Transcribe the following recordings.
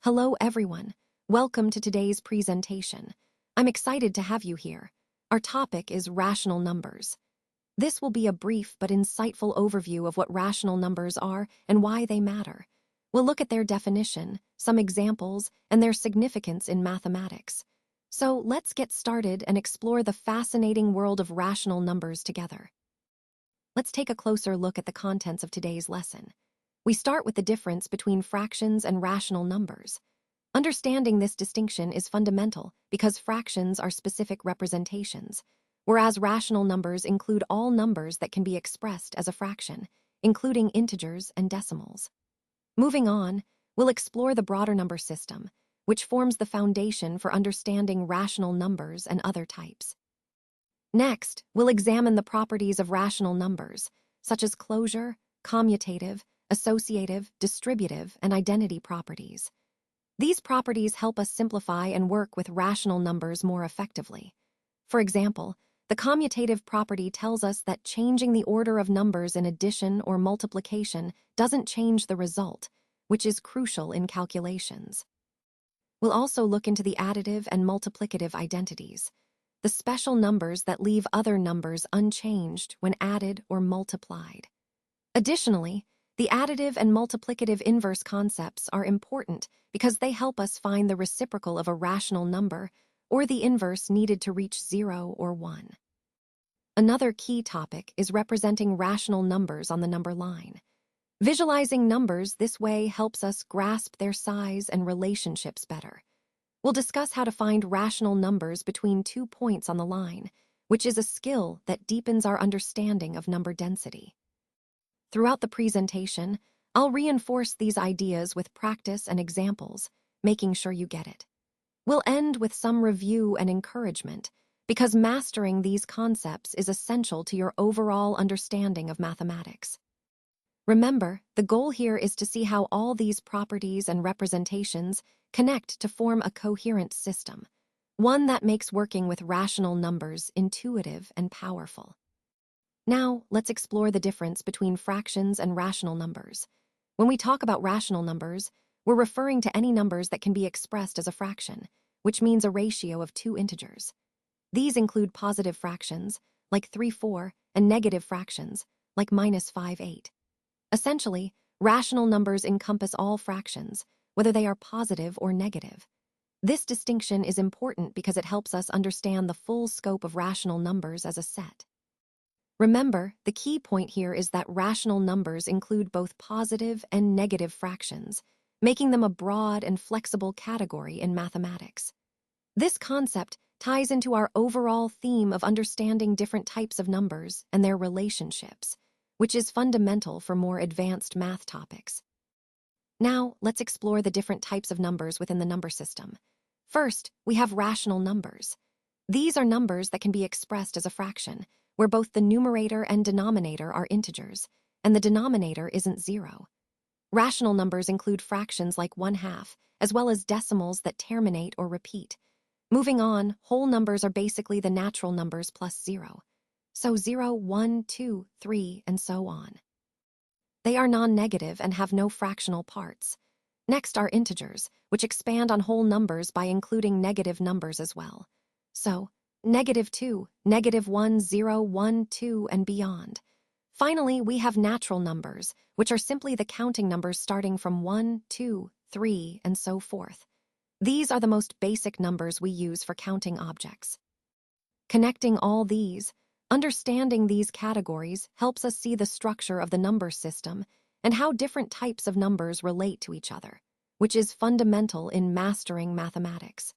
Hello, everyone. Welcome to today's presentation. I'm excited to have you here. Our topic is rational numbers. This will be a brief but insightful overview of what rational numbers are and why they matter. We'll look at their definition, some examples, and their significance in mathematics. So let's get started and explore the fascinating world of rational numbers together. Let's take a closer look at the contents of today's lesson. We start with the difference between fractions and rational numbers. Understanding this distinction is fundamental because fractions are specific representations, whereas rational numbers include all numbers that can be expressed as a fraction, including integers and decimals. Moving on, we'll explore the broader number system, which forms the foundation for understanding rational numbers and other types. Next, we'll examine the properties of rational numbers, such as closure, commutative, associative, distributive, and identity properties. These properties help us simplify and work with rational numbers more effectively. For example, the commutative property tells us that changing the order of numbers in addition or multiplication doesn't change the result, which is crucial in calculations. We'll also look into the additive and multiplicative identities, the special numbers that leave other numbers unchanged when added or multiplied. Additionally, the additive and multiplicative inverse concepts are important because they help us find the reciprocal of a rational number or the inverse needed to reach 0 or 1. Another key topic is representing rational numbers on the number line. Visualizing numbers this way helps us grasp their size and relationships better. We'll discuss how to find rational numbers between 2 points on the line, which is a skill that deepens our understanding of number density. Throughout the presentation, I'll reinforce these ideas with practice and examples, making sure you get it. We'll end with some review and encouragement, because mastering these concepts is essential to your overall understanding of mathematics. Remember, the goal here is to see how all these properties and representations connect to form a coherent system, one that makes working with rational numbers intuitive and powerful. Now, let's explore the difference between fractions and rational numbers. When we talk about rational numbers, we're referring to any numbers that can be expressed as a fraction, which means a ratio of 2 integers. These include positive fractions, like 3/4, and negative fractions, like -5/8. Essentially, rational numbers encompass all fractions, whether they are positive or negative. This distinction is important because it helps us understand the full scope of rational numbers as a set. Remember, the key point here is that rational numbers include both positive and negative fractions, making them a broad and flexible category in mathematics. This concept ties into our overall theme of understanding different types of numbers and their relationships, which is fundamental for more advanced math topics. Now, let's explore the different types of numbers within the number system. First, we have rational numbers. These are numbers that can be expressed as a fraction, where both the numerator and denominator are integers, and the denominator isn't 0. Rational numbers include fractions like 1/2, as well as decimals that terminate or repeat. Moving on, whole numbers are basically the natural numbers plus 0. So 0, 1, 2, 3, and so on. They are non-negative and have no fractional parts. Next are integers, which expand on whole numbers by including negative numbers as well. So, -2, -1, 0, 1, 2, and beyond. Finally, we have natural numbers, which are simply the counting numbers starting from 1, 2, 3, and so forth. These are the most basic numbers we use for counting objects. Connecting all these, understanding these categories helps us see the structure of the number system and how different types of numbers relate to each other, which is fundamental in mastering mathematics.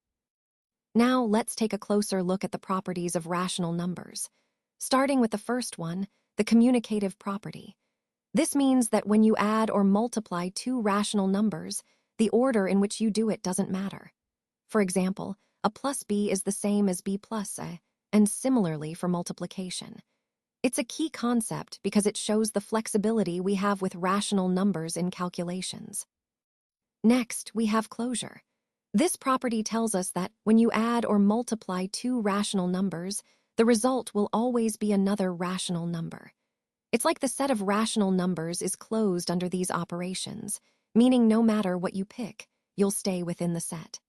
Now, let's take a closer look at the properties of rational numbers. Starting with the first one, the commutative property. This means that when you add or multiply 2 rational numbers, the order in which you do it doesn't matter. For example, a plus b is the same as b plus a, and similarly for multiplication. It's a key concept because it shows the flexibility we have with rational numbers in calculations. Next, we have closure. This property tells us that when you add or multiply 2 rational numbers, the result will always be another rational number. It's like the set of rational numbers is closed under these operations, meaning no matter what you pick, you'll stay within the set.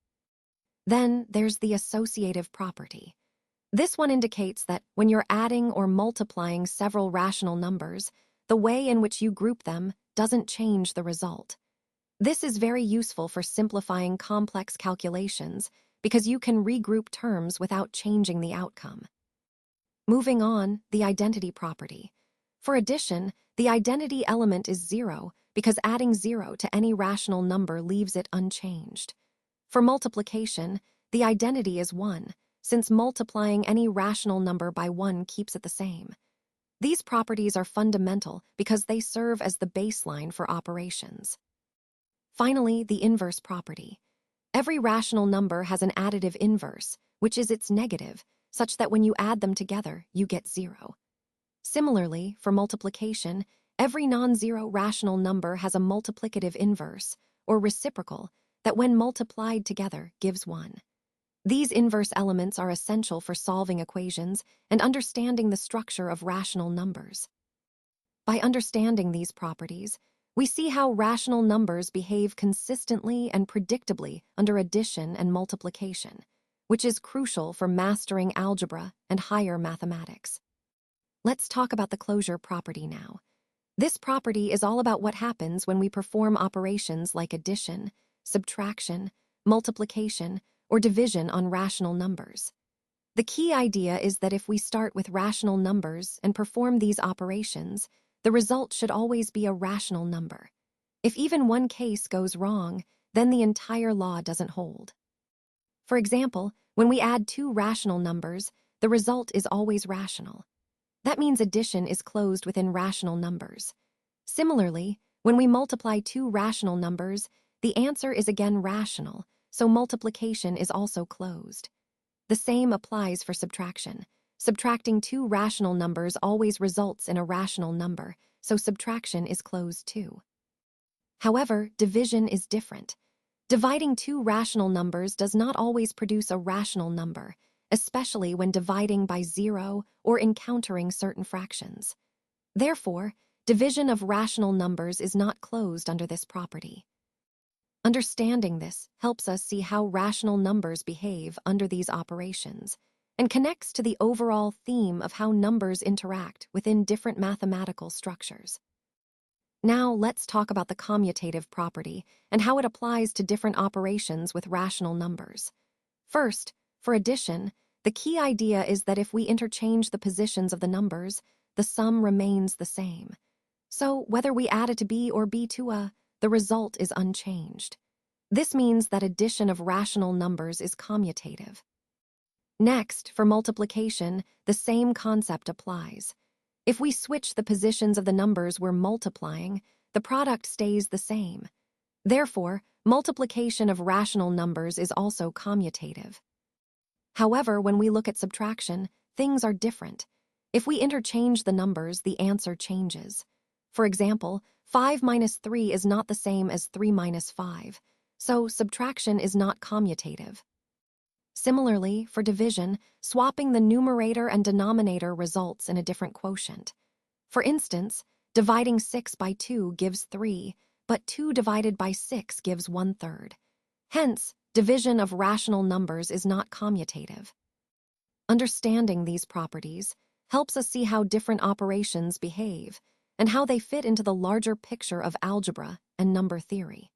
Then there's the associative property. This one indicates that when you're adding or multiplying several rational numbers, the way in which you group them doesn't change the result. This is very useful for simplifying complex calculations because you can regroup terms without changing the outcome. Moving on, the identity property. For addition, the identity element is 0 because adding 0 to any rational number leaves it unchanged. For multiplication, the identity is 1, since multiplying any rational number by 1 keeps it the same. These properties are fundamental because they serve as the baseline for operations. Finally, the inverse property. Every rational number has an additive inverse, which is its negative, such that when you add them together, you get 0. Similarly, for multiplication, every non-zero rational number has a multiplicative inverse, or reciprocal, that when multiplied together gives 1. These inverse elements are essential for solving equations and understanding the structure of rational numbers. By understanding these properties, we see how rational numbers behave consistently and predictably under addition and multiplication, which is crucial for mastering algebra and higher mathematics. Let's talk about the closure property now. This property is all about what happens when we perform operations like addition, subtraction, multiplication, or division on rational numbers. The key idea is that if we start with rational numbers and perform these operations, the result should always be a rational number. If even one case goes wrong, then the entire law doesn't hold. For example, when we add two rational numbers, the result is always rational. That means addition is closed within rational numbers. Similarly, when we multiply two rational numbers, the answer is again rational, so multiplication is also closed. The same applies for subtraction. Subtracting two rational numbers always results in a rational number, so subtraction is closed too. However, division is different. Dividing two rational numbers does not always produce a rational number, especially when dividing by 0 or encountering certain fractions. Therefore, division of rational numbers is not closed under this property. Understanding this helps us see how rational numbers behave under these operations and connects to the overall theme of how numbers interact within different mathematical structures. Now let's talk about the commutative property and how it applies to different operations with rational numbers. First, for addition, the key idea is that if we interchange the positions of the numbers, the sum remains the same. So whether we add a to b or b to a, the result is unchanged. This means that addition of rational numbers is commutative. Next, for multiplication, the same concept applies. If we switch the positions of the numbers we're multiplying, the product stays the same. Therefore, multiplication of rational numbers is also commutative. However, when we look at subtraction, things are different. If we interchange the numbers, the answer changes. For example, 5 minus 3 is not the same as 3 minus 5, so subtraction is not commutative. Similarly, for division, swapping the numerator and denominator results in a different quotient. For instance, dividing 6 by 2 gives 3, but 2 divided by 6 gives 1/3. Hence, division of rational numbers is not commutative. Understanding these properties helps us see how different operations behave and how they fit into the larger picture of algebra and number theory.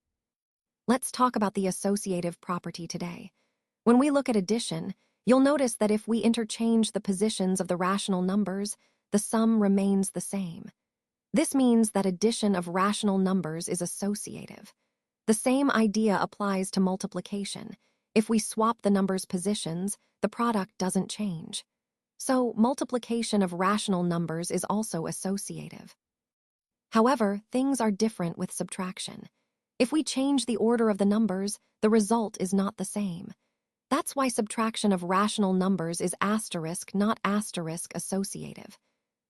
Let's talk about the associative property today. When we look at addition, you'll notice that if we interchange the positions of the rational numbers, the sum remains the same. This means that addition of rational numbers is associative. The same idea applies to multiplication. If we swap the numbers' positions, the product doesn't change. So, multiplication of rational numbers is also associative. However, things are different with subtraction. If we change the order of the numbers, the result is not the same. That's why subtraction of rational numbers is asterisk, not asterisk associative.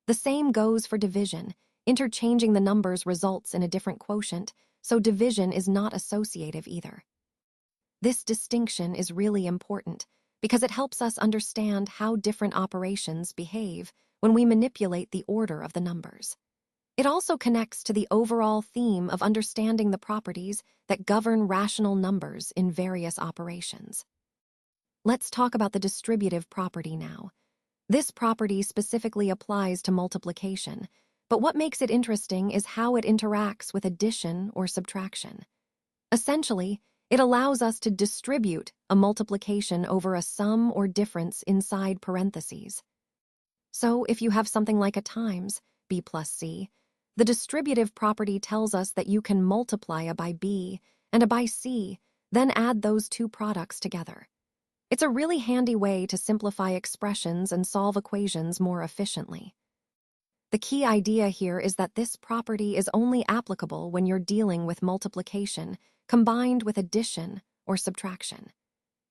The same goes for division. Interchanging the numbers results in a different quotient, so division is not associative either. This distinction is really important because it helps us understand how different operations behave when we manipulate the order of the numbers. It also connects to the overall theme of understanding the properties that govern rational numbers in various operations. Let's talk about the distributive property now. This property specifically applies to multiplication, but what makes it interesting is how it interacts with addition or subtraction. Essentially, it allows us to distribute a multiplication over a sum or difference inside parentheses. So if you have something like a times, b plus c, the distributive property tells us that you can multiply a by b and a by c, then add those two products together. It's a really handy way to simplify expressions and solve equations more efficiently. The key idea here is that this property is only applicable when you're dealing with multiplication combined with addition or subtraction.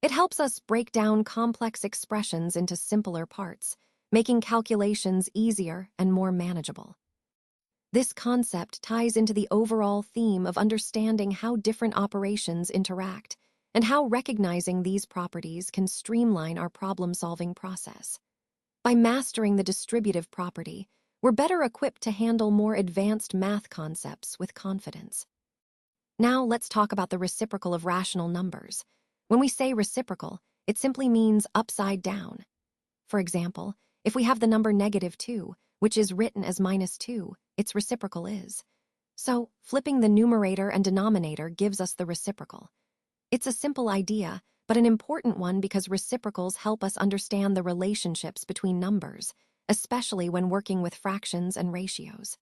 It helps us break down complex expressions into simpler parts, making calculations easier and more manageable. This concept ties into the overall theme of understanding how different operations interact and how recognizing these properties can streamline our problem-solving process. By mastering the distributive property, we're better equipped to handle more advanced math concepts with confidence. Now let's talk about the reciprocal of rational numbers. When we say reciprocal, it simply means upside down. For example, if we have the number -2, which is written as -2, its reciprocal is. So, flipping the numerator and denominator gives us the reciprocal. It's a simple idea, but an important one because reciprocals help us understand the relationships between numbers, especially when working with fractions and ratios.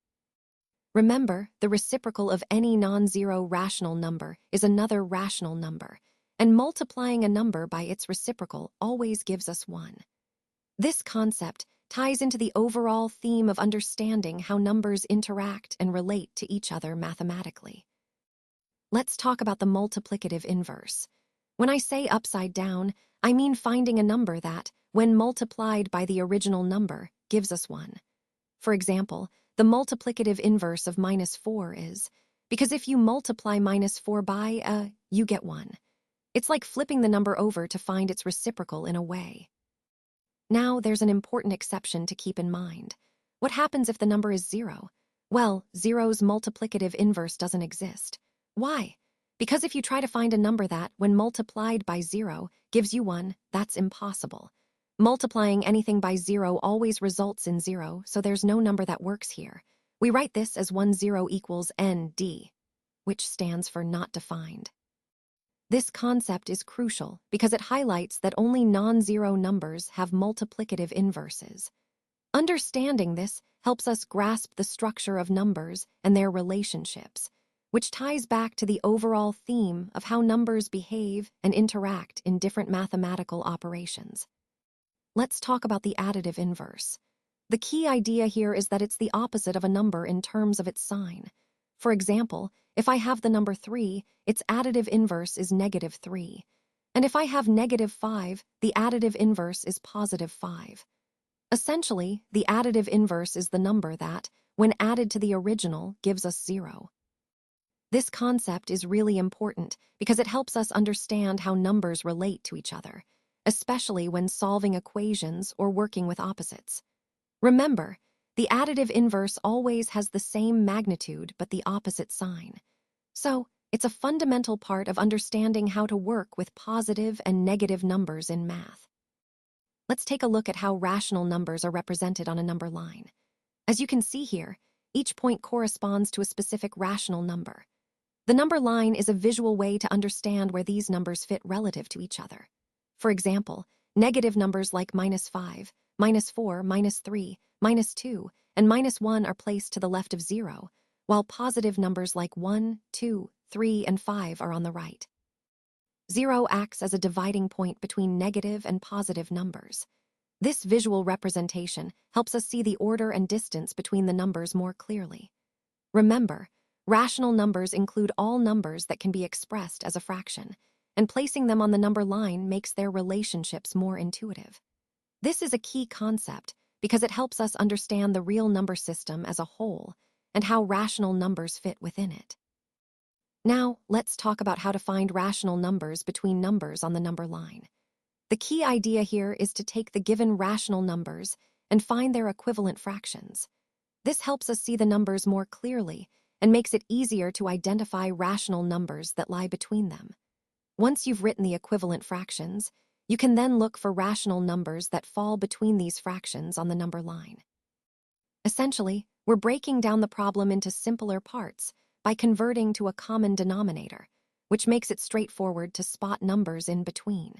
Remember, the reciprocal of any non-zero rational number is another rational number, and multiplying a number by its reciprocal always gives us 1. This concept ties into the overall theme of understanding how numbers interact and relate to each other mathematically. Let's talk about the multiplicative inverse. When I say upside down, I mean finding a number that, when multiplied by the original number, gives us 1. For example, the multiplicative inverse of -4 is, because if you multiply -4 by you get 1. It's like flipping the number over to find its reciprocal in a way. Now, there's an important exception to keep in mind. What happens if the number is 0? Well, 0's multiplicative inverse doesn't exist. Why? Because if you try to find a number that, when multiplied by 0, gives you 1, that's impossible. Multiplying anything by 0 always results in 0, so there's no number that works here. We write this as 1 0 equals ND, which stands for not defined. This concept is crucial because it highlights that only non-zero numbers have multiplicative inverses. Understanding this helps us grasp the structure of numbers and their relationships, which ties back to the overall theme of how numbers behave and interact in different mathematical operations. Let's talk about the additive inverse. The key idea here is that it's the opposite of a number in terms of its sign. For example, if I have the number 3, its additive inverse is -3. And if I have -5, the additive inverse is +5. Essentially, the additive inverse is the number that, when added to the original, gives us 0. This concept is really important because it helps us understand how numbers relate to each other, especially when solving equations or working with opposites. Remember, the additive inverse always has the same magnitude but the opposite sign. So, it's a fundamental part of understanding how to work with positive and negative numbers in math. Let's take a look at how rational numbers are represented on a number line. As you can see here, each point corresponds to a specific rational number. The number line is a visual way to understand where these numbers fit relative to each other. For example, negative numbers like -5, -4, -3, -2, and -1 are placed to the left of 0, while positive numbers like 1, 2, 3, and 5 are on the right. 0 acts as a dividing point between negative and positive numbers. This visual representation helps us see the order and distance between the numbers more clearly. Remember, rational numbers include all numbers that can be expressed as a fraction, and placing them on the number line makes their relationships more intuitive. This is a key concept because it helps us understand the real number system as a whole and how rational numbers fit within it. Now, let's talk about how to find rational numbers between numbers on the number line. The key idea here is to take the given rational numbers and find their equivalent fractions. This helps us see the numbers more clearly and makes it easier to identify rational numbers that lie between them. Once you've written the equivalent fractions, you can then look for rational numbers that fall between these fractions on the number line. Essentially, we're breaking down the problem into simpler parts by converting to a common denominator, which makes it straightforward to spot numbers in between.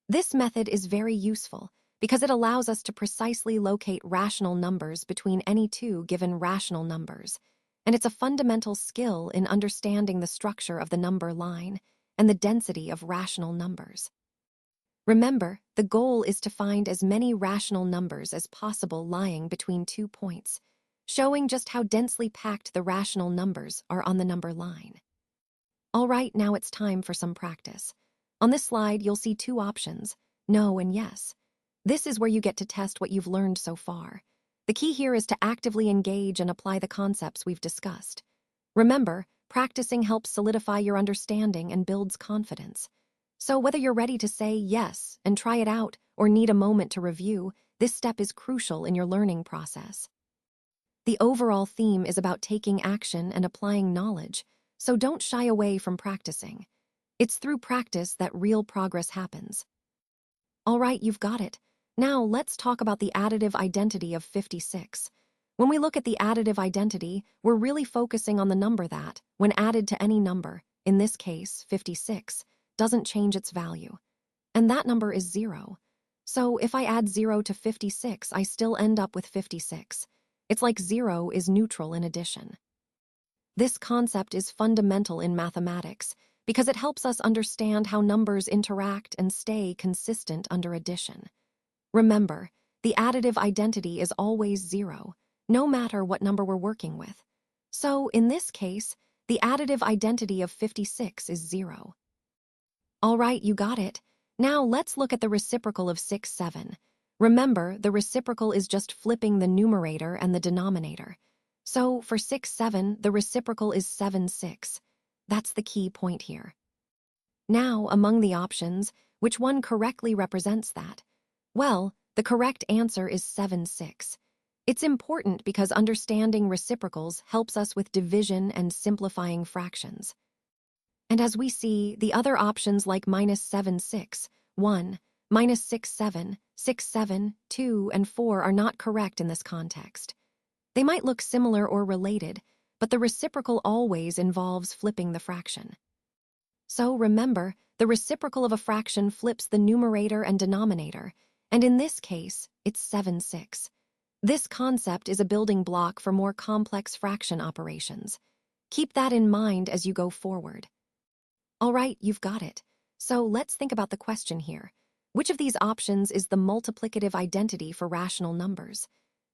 This method is very useful because it allows us to precisely locate rational numbers between any two given rational numbers, and it's a fundamental skill in understanding the structure of the number line and the density of rational numbers. Remember, the goal is to find as many rational numbers as possible lying between 2 points, showing just how densely packed the rational numbers are on the number line. All right, now it's time for some practice. On this slide, you'll see 2 options, no and yes. This is where you get to test what you've learned so far. The key here is to actively engage and apply the concepts we've discussed. Remember, practicing helps solidify your understanding and builds confidence. So whether you're ready to say yes and try it out or need a moment to review, this step is crucial in your learning process. The overall theme is about taking action and applying knowledge, so don't shy away from practicing. It's through practice that real progress happens. All right, you've got it. Now let's talk about the additive identity of 56. When we look at the additive identity, we're really focusing on the number that, when added to any number, in this case 56, doesn't change its value. And that number is 0. So if I add 0 to 56, I still end up with 56. It's like 0 is neutral in addition. This concept is fundamental in mathematics because it helps us understand how numbers interact and stay consistent under addition. Remember, the additive identity is always 0, no matter what number we're working with. So in this case, the additive identity of 56 is 0. All right, you got it. Now let's look at the reciprocal of 6, 7. Remember, the reciprocal is just flipping the numerator and the denominator. So for 6, 7, the reciprocal is 7, 6. That's the key point here. Now, among the options, which one correctly represents that? Well, the correct answer is 7, 6. It's important because understanding reciprocals helps us with division and simplifying fractions. And as we see, the other options like -7, 6, 1, -6, 7, 6, 7, 2, and 4 are not correct in this context. They might look similar or related, but the reciprocal always involves flipping the fraction. So remember, the reciprocal of a fraction flips the numerator and denominator, and in this case, it's 7, 6. This concept is a building block for more complex fraction operations. Keep that in mind as you go forward. All right, you've got it. So let's think about the question here. Which of these options is the multiplicative identity for rational numbers?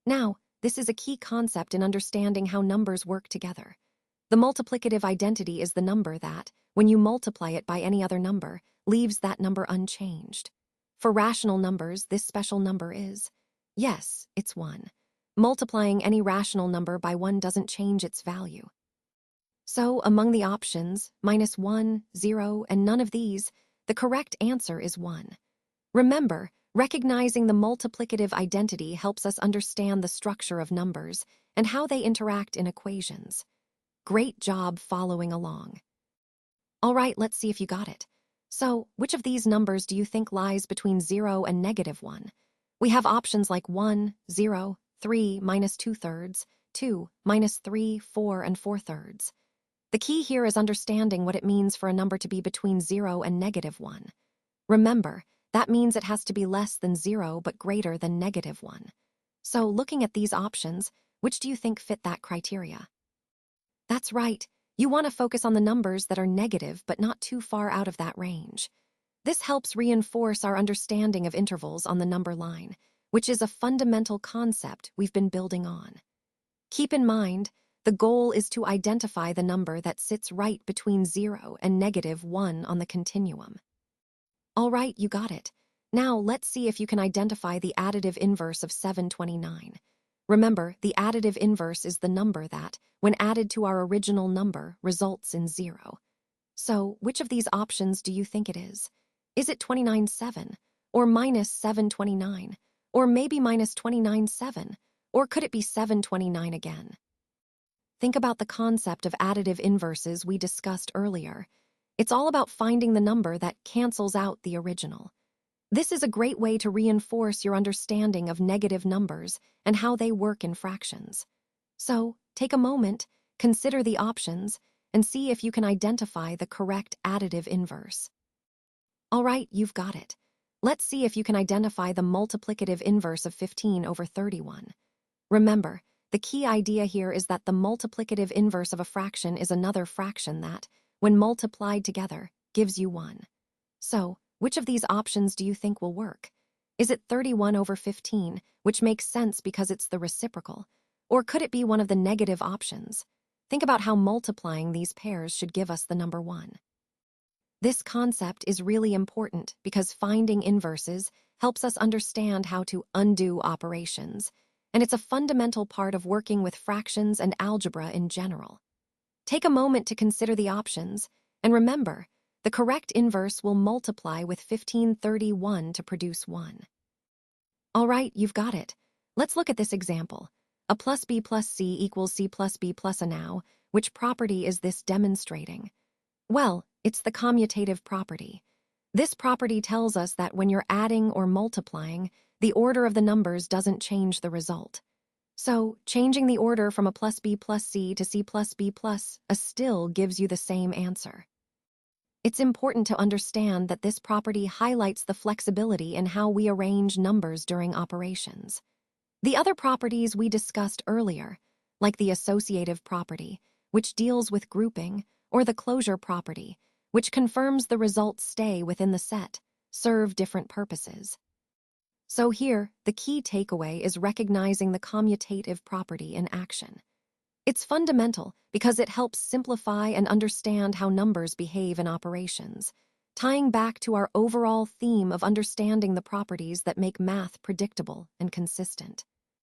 Now, this is a key concept in understanding how numbers work together. The multiplicative identity is the number that, when you multiply it by any other number, leaves that number unchanged. For rational numbers, this special number is, yes, it's 1. Multiplying any rational number by 1 doesn't change its value. So, among the options, -1, 0, and none of these, the correct answer is 1. Remember, recognizing the multiplicative identity helps us understand the structure of numbers and how they interact in equations. Great job following along. All right, let's see if you got it. So, which of these numbers do you think lies between 0 and -1? We have options like 1, 0, 3, -2/3, 2, -3, 4, and 4/3. The key here is understanding what it means for a number to be between 0 and -1. Remember, that means it has to be less than 0 but greater than -1. So looking at these options, which do you think fit that criteria? That's right. You want to focus on the numbers that are negative but not too far out of that range. This helps reinforce our understanding of intervals on the number line, which is a fundamental concept we've been building on. Keep in mind, the goal is to identify the number that sits right between 0 and -1 on the continuum. All right, you got it. Now let's see if you can identify the additive inverse of 729. Remember, the additive inverse is the number that, when added to our original number, results in 0. So, which of these options do you think it is? Is it 29, 7, or -729, or maybe -29, 7, Or could it be 729 again? Think about the concept of additive inverses we discussed earlier. It's all about finding the number that cancels out the original. This is a great way to reinforce your understanding of negative numbers and how they work in fractions. So, take a moment, consider the options, and see if you can identify the correct additive inverse. All right, you've got it. Let's see if you can identify the multiplicative inverse of 15 over 31. Remember, the key idea here is that the multiplicative inverse of a fraction is another fraction that, when multiplied together, gives you 1. So, which of these options do you think will work? Is it 31 over 15, which makes sense because it's the reciprocal? Or could it be one of the negative options? Think about how multiplying these pairs should give us the number 1. This concept is really important because finding inverses helps us understand how to undo operations, and it's a fundamental part of working with fractions and algebra in general. Take a moment to consider the options, and remember, the correct inverse will multiply with 1531 to produce 1. All right, you've got it. Let's look at this example. A plus b plus c equals c plus b plus a. Now, which property is this demonstrating? Well, it's the commutative property. This property tells us that when you're adding or multiplying, the order of the numbers doesn't change the result. So, changing the order from a plus b plus c to c plus b plus a still gives you the same answer. It's important to understand that this property highlights the flexibility in how we arrange numbers during operations. The other properties we discussed earlier, like the associative property, which deals with grouping, or the closure property, which confirms the results stay within the set, serve different purposes. So here, the key takeaway is recognizing the commutative property in action. It's fundamental because it helps simplify and understand how numbers behave in operations, tying back to our overall theme of understanding the properties that make math predictable and consistent.